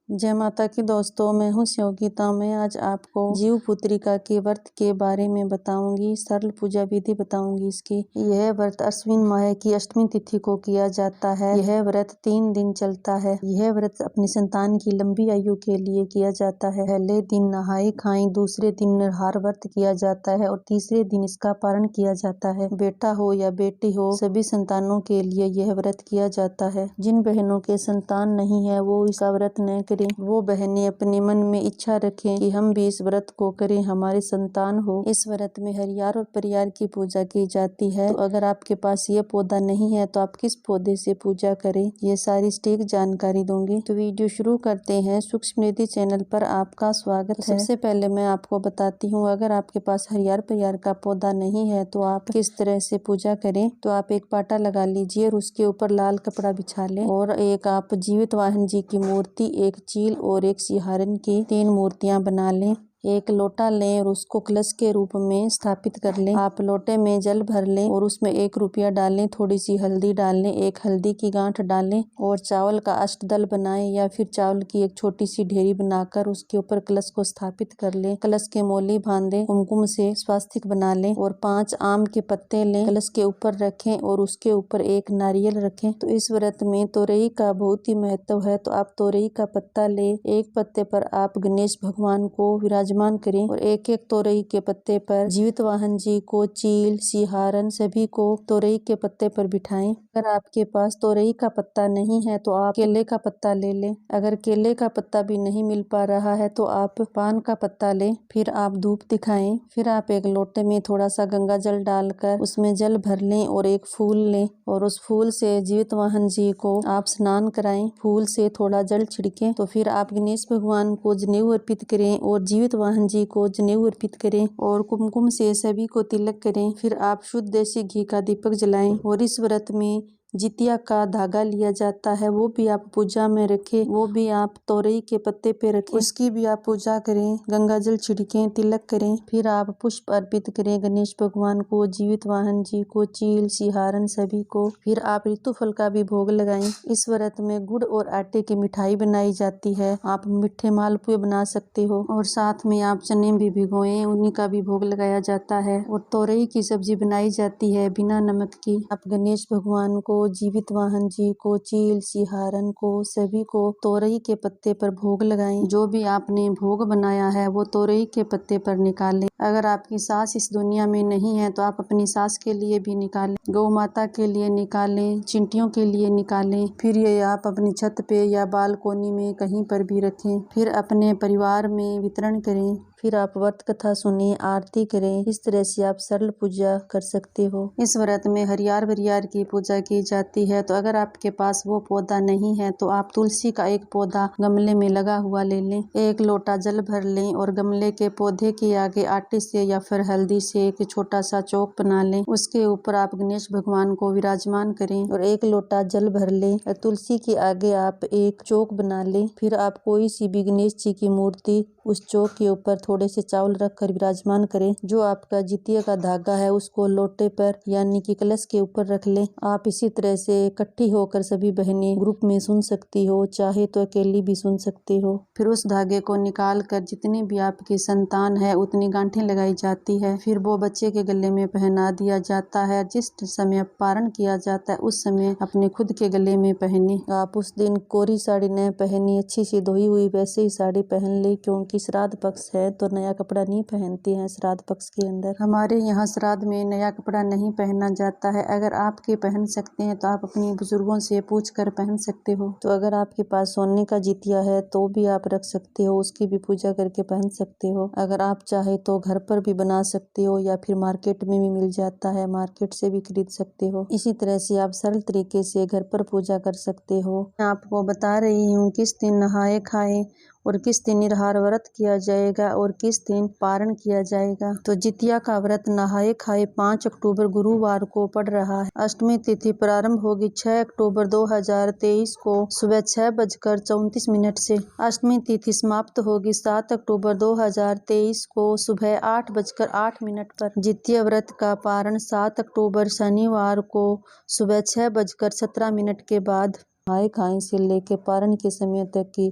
जय माता की दोस्तों, मैं हूँ योगिता। मैं आज आपको जीव पुत्रिका के व्रत के बारे में बताऊंगी। सरल पूजा विधि बताऊंगी इसकी। यह व्रत अश्विन माह की अष्टमी तिथि को किया जाता है। यह व्रत 3 दिन चलता है। यह व्रत अपनी संतान की लंबी आयु के लिए किया जाता है। पहले दिन नहाए खाएं, दूसरे दिन निराहार व्रत किया जाता है और तीसरे दिन इसका पारण किया जाता है। बेटा हो या बेटी हो, सभी संतानों के लिए यह व्रत किया जाता है। जिन बहनों के संतान नहीं है वो इसका व्रत न करें। वो बहनें अपने मन में इच्छा रखें कि हम भी इस व्रत को करें, हमारे संतान हो। इस व्रत में हरियार और परियार की पूजा की जाती है। तो अगर आपके पास ये पौधा नहीं है तो आप किस पौधे से पूजा करें, ये सारी सटीक जानकारी दूंगी। तो वीडियो शुरू करते हैं। सूक्ष्म निधि चैनल पर आपका स्वागत है। सबसे पहले मैं आपको बताती हूँ, अगर आपके पास हरियार परियार का पौधा नहीं है तो आप किस तरह से पूजा करें। तो आप एक पाटा लगा लीजिए और उसके ऊपर लाल कपड़ा बिछा लें और एक आप जीवित वाहन जी की मूर्ति, एक चील और एक सिंहारन की 3 मूर्तियां बना लें। एक लोटा लें और उसको कलश के रूप में स्थापित कर लें। आप लोटे में जल भर लें और उसमें 1 रुपया डालें, थोड़ी सी हल्दी डालें, एक हल्दी की गांठ डालें और चावल का अष्टदल बनाएं या फिर चावल की एक छोटी सी ढेरी बनाकर उसके ऊपर कलश को स्थापित कर लें। कलश के मोली बांधे, कुमकुम से स्वास्तिक बना लें और 5 आम के पत्ते लें, कलश के ऊपर रखें और उसके ऊपर एक नारियल रखें। तो इस व्रत में तोरई का बहुत ही महत्व है, तो आप तोरई का पत्ता ले, एक पत्ते पर आप गणेश भगवान को विराजमान करें और एक एक तोरई के पत्ते पर जीवित वाहन जी को, चील, सिंहारन सभी को तोरई के पत्ते पर बिठाएं। अगर आपके पास तोरई का पत्ता नहीं है तो आप केले का पत्ता ले लें। अगर केले का पत्ता भी नहीं मिल पा रहा है तो आप पान का पत्ता लें। फिर आप धूप दिखाएं। फिर आप एक लोटे में थोड़ा सा गंगा जल डालकर उसमें जल भर लें और एक फूल लें और उस फूल से जीवित वाहन जी को आप स्नान कराएं। फूल से थोड़ा जल छिड़कें। तो फिर आप गणेश भगवान को जनेऊ अर्पित करें और जीवित वाहन जी को जनेऊ अर्पित करें और कुमकुम से सभी को तिलक करें। फिर आप शुद्ध देसी घी का दीपक जलाएं और इस व्रत में जितिया का धागा लिया जाता है, वो भी आप पूजा में रखें, वो भी आप तोरई के पत्ते पे रखें, उसकी भी आप पूजा करें, गंगा जल छिड़कें, तिलक करें। फिर आप पुष्प अर्पित करें गणेश भगवान को, जीवित वाहन जी को, चील, सिंहारन सभी को। फिर आप ऋतु फल का भी भोग लगाएं। इस व्रत में गुड़ और आटे की मिठाई बनाई जाती है। आप मीठे मालपुए बना सकते हो और साथ में आप चने भी भिगोएं, उन्हीं का भी भोग लगाया जाता है। और तोरई की सब्जी बनाई जाती है बिना नमक की। आप गणेश भगवान को, जीवित वाहन जी को, चील, सिंहारन को सभी को तोरई के पत्ते पर भोग लगाएं। जो भी आपने भोग बनाया है वो तोरई के पत्ते पर निकालें। अगर आपकी सास इस दुनिया में नहीं है तो आप अपनी सास के लिए भी निकालें, गौ माता के लिए निकालें, चिंटियों के लिए निकालें। फिर ये आप अपनी छत पे या बालकोनी में कहीं पर भी रखें। फिर अपने परिवार में वितरण करें। फिर आप व्रत कथा सुनिए, आरती करें। इस तरह से आप सरल पूजा कर सकते हो। इस व्रत में हरियार वरियार की पूजा की जाती है। तो अगर आपके पास वो पौधा नहीं है तो आप तुलसी का एक पौधा गमले में लगा हुआ ले लें, एक लोटा जल भर लें और गमले के पौधे के आगे आटे से या फिर हल्दी से एक छोटा सा चौक बना लें। उसके ऊपर आप गणेश भगवान को विराजमान करें और एक लोटा जल भर लें। तुलसी के आगे आप एक चौक बना लें। फिर आप कोई सी भी गणेश जी की मूर्ति उस चौक के ऊपर थोड़े से चावल रखकर विराजमान करें। जो आपका जितिया का धागा है उसको लोटे पर यानी कि कलश के ऊपर रख लें। आप इसी तरह से इकट्ठी होकर सभी बहनें ग्रुप में सुन सकती हो, चाहे तो अकेली भी सुन सकती हो। फिर उस धागे को निकाल कर जितनी भी आपकी संतान है उतनी गांठें लगाई जाती है। फिर वो बच्चे के गले में पहना दिया जाता है। जिस समय पारण किया जाता है उस समय अपने खुद के गले में पहने। आप उस दिन कोरी साड़ी न पहनी, अच्छी सी धोई हुई वैसे ही साड़ी पहन ले, क्योंकि श्राद्ध पक्ष है तो नया कपड़ा नहीं पहनते हैं श्राद्ध पक्ष के अंदर। हमारे यहाँ श्राद्ध में नया कपड़ा नहीं पहना जाता है। अगर आपके पहन सकते हैं तो आप अपने बुजुर्गों से पूछ कर पहन सकते हो। तो अगर आपके पास सोने का जितिया है तो भी आप रख सकते हो, उसकी भी पूजा करके पहन सकते हो। अगर आप चाहे तो घर पर भी बना सकते हो या फिर मार्केट में भी मिल जाता है, मार्केट से भी खरीद सकते हो। इसी तरह से आप सरल तरीके से घर पर पूजा कर सकते हो। मैं आपको बता रही हूँ किस दिन नहाए खाए और किस दिन निराहार व्रत किया जाएगा और किस दिन पारण किया जाएगा। तो जितिया का व्रत नहाए खाए 5 अक्टूबर गुरुवार को पड़ रहा है। अष्टमी तिथि प्रारंभ होगी 6 अक्टूबर 2023 को सुबह 6:34 से। अष्टमी तिथि समाप्त होगी 7 अक्टूबर 2023 को सुबह 8:08 पर। जितिया व्रत का पारण 7 अक्टूबर शनिवार को सुबह 6:17 के बाद नहाए खाए से लेकर पारण के समय तक की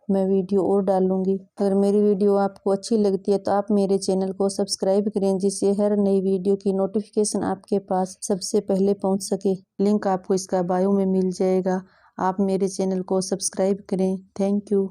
मैं वीडियो और डालूंगी। अगर मेरी वीडियो आपको अच्छी लगती है तो आप मेरे चैनल को सब्सक्राइब करें, जिससे हर नई वीडियो की नोटिफिकेशन आपके पास सबसे पहले पहुंच सके। लिंक आपको इसका बायो में मिल जाएगा। आप मेरे चैनल को सब्सक्राइब करें। Thank you.